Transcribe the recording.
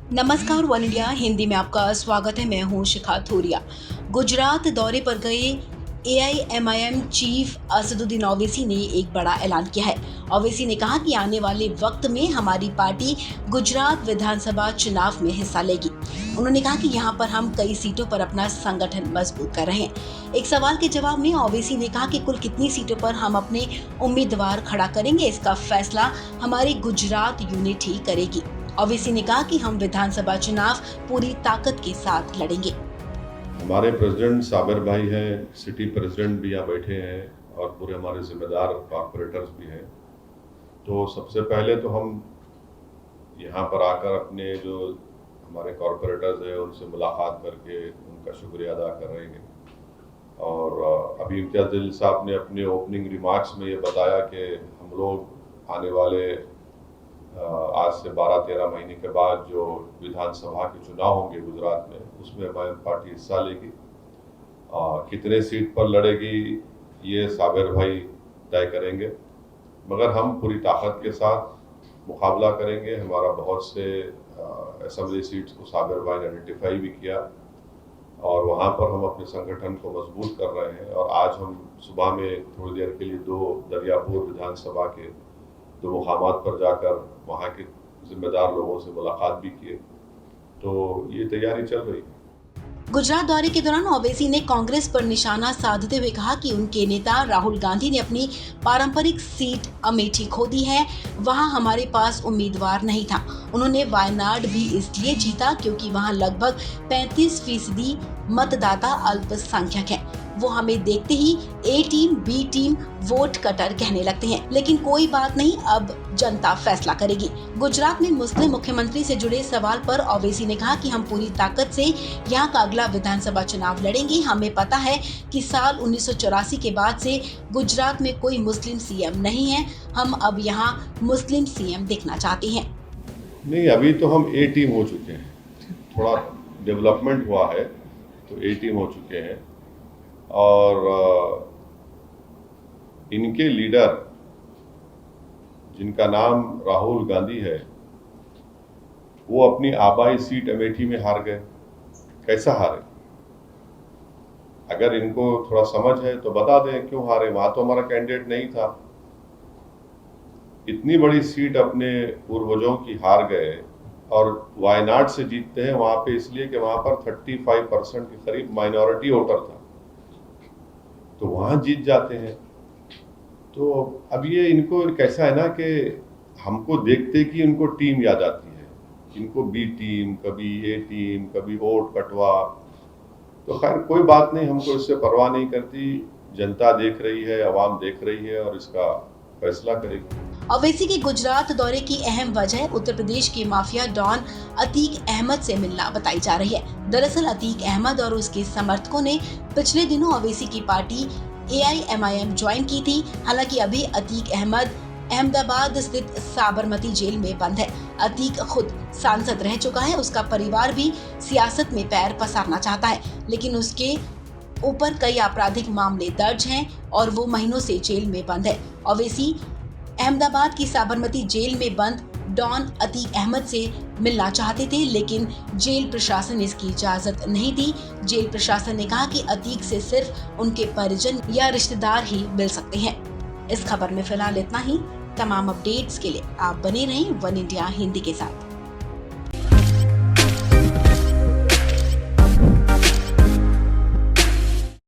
नमस्कार, one India Hindi में आपका स्वागत है। मैं हूं शिखा थोरिया। गुजरात दौरे पर गए एआईएमआईएम चीफ असदुद्दीन ओवैसी ने एक बड़ा ऐलान किया है। ओवैसी ने कहा कि आने वाले वक्त में हमारी पार्टी गुजरात विधानसभा चुनाव में हिस्सा लेगी। उन्होंने कहा कि यहां पर हम कई सीटों पर अपना संगठन मजबूत कर रहे हैं। एक सवाल के जवाब में ओवैसी ने कहा कि कुल कितनी सीटों पर हम अपने उम्मीदवार खड़ा करेंगे, इसका फैसला हमारी गुजरात यूनिट ही करेगी। ओवैसी ने कहा कि हम विधानसभा चुनाव पूरी ताकत के साथ लड़ेंगे। हमारे प्रेसिडेंट साबिर भाई हैं, सिटी प्रेसिडेंट भी यहाँ बैठे हैं और पूरे हमारे जिम्मेदार कॉर्पोरेटर्स भी हैं। तो सबसे पहले तो हम यहाँ पर आकर अपने जो हमारे कॉर्पोरेटर्स हैं उनसे मुलाकात करके उनका शुक्रिया अदा कर रहे हैं। और अभी इम्तियाज़ जलील साहब ने अपने ओपनिंग रिमार्क्स में ये बताया कि हम लोग आने वाले आज से 12-13 महीने के बाद जो विधानसभा के चुनाव होंगे गुजरात में, उसमें हमारी पार्टी हिस्सा लेगी। कितने सीट पर लड़ेगी ये साबिर भाई तय करेंगे, मगर हम पूरी ताकत के साथ मुकाबला करेंगे। हमारा बहुत से असेंबली सीट्स को साबिर भाई ने आइडेंटिफाई भी किया और वहाँ पर हम अपने संगठन को मजबूत कर रहे हैं। और आज हम सुबह में थोड़ी देर के लिए दरियापुर विधानसभा के 2 मुकामात पर जाकर वहाँ के जिम्मेदार लोगों से मुलाकात भी किए। तो ये तैयारी चल रही है। गुजरात दौरे के दौरान ओवैसी ने कांग्रेस पर निशाना साधते हुए कहा कि उनके नेता राहुल गांधी ने अपनी पारंपरिक सीट अमेठी खो दी है। वहां हमारे पास उम्मीदवार नहीं था। उन्होंने वायनाड भी इसलिए जीता क्योंकि वहां लगभग 35% मतदाता अल्पसंख्यक हैं। वो हमें देखते ही A team B team vote cutter कहने लगते हैं, लेकिन कोई बात नहीं, अब जनता फैसला करेगी। गुजरात में मुस्लिम मुख्यमंत्री से जुड़े सवाल पर ओवैसी ने कहा कि हम पूरी ताकत से यहाँ का अगला विधानसभा चुनाव लड़ेंगे। हमें पता है कि साल 1984 के बाद से गुजरात में कोई मुस्लिम सीएम नहीं है। हम अब यहाँ मुस्लिम सीएम देखना चाहते हैं। नहीं, अभी तो हम ए टीम हो चुके हैं, थोड़ा डेवलपमेंट हुआ है तो ए टीम हो चुके हैं। और इनके लीडर जिनका नाम राहुल गांधी है, वो अपनी आबाई सीट अमेठी में हार गए। कैसा हारे? अगर इनको थोड़ा समझ है तो बता दें क्यों हारे। वहां तो हमारा कैंडिडेट नहीं था। इतनी बड़ी सीट अपने पूर्वजों की हार गए और वायनाड से जीतते हैं वहां पे, इसलिए कि वहां पर 35% के करीब माइनॉरिटी वोटर था, तो वहां जीत जाते हैं। तो अब ये इनको कैसा है ना कि हमको देखते कि इनको टीम याद आती है, इनको बी टीम, कभी ए टीम, कभी वोट कटवा। तो खैर कोई बात नहीं, हमको इससे परवाह नहीं करती। जनता देख रही है, आवाम देख रही है और इसका फैसला करेगी। ओवैसी के गुजरात दौरे की अहम वजह उत्तर प्रदेश के माफिया डॉन अतीक अहमद से मिलना बताई जा रही है। दरअसल अतीक अहमद और उसके समर्थकों ने पिछले दिनों ओवैसी की पार्टी एआईएमआईएम ज्वाइन की थी। हालांकि अभी अतीक अहमद अहमदाबाद स्थित साबरमती जेल में बंद है। अतीक खुद सांसद रह चुका है। उसका परिवार भी सियासत में पैर पसारना चाहता है, लेकिन उसके ऊपर कई आपराधिक मामले दर्ज हैं और वो महीनों से जेल में बंद है। ओवैसी अहमदाबाद की साबरमती जेल में बंद डॉन अतीक अहमद से मिलना चाहते थे, लेकिन जेल प्रशासन ने इसकी इजाजत नहीं दी। जेल प्रशासन ने कहा कि अतीक से सिर्फ उनके परिजन या रिश्तेदार ही मिल सकते हैं। इस खबर में फिलहाल इतना ही। तमाम अपडेट्स के लिए आप बने रहें वन इंडिया हिंदी के साथ।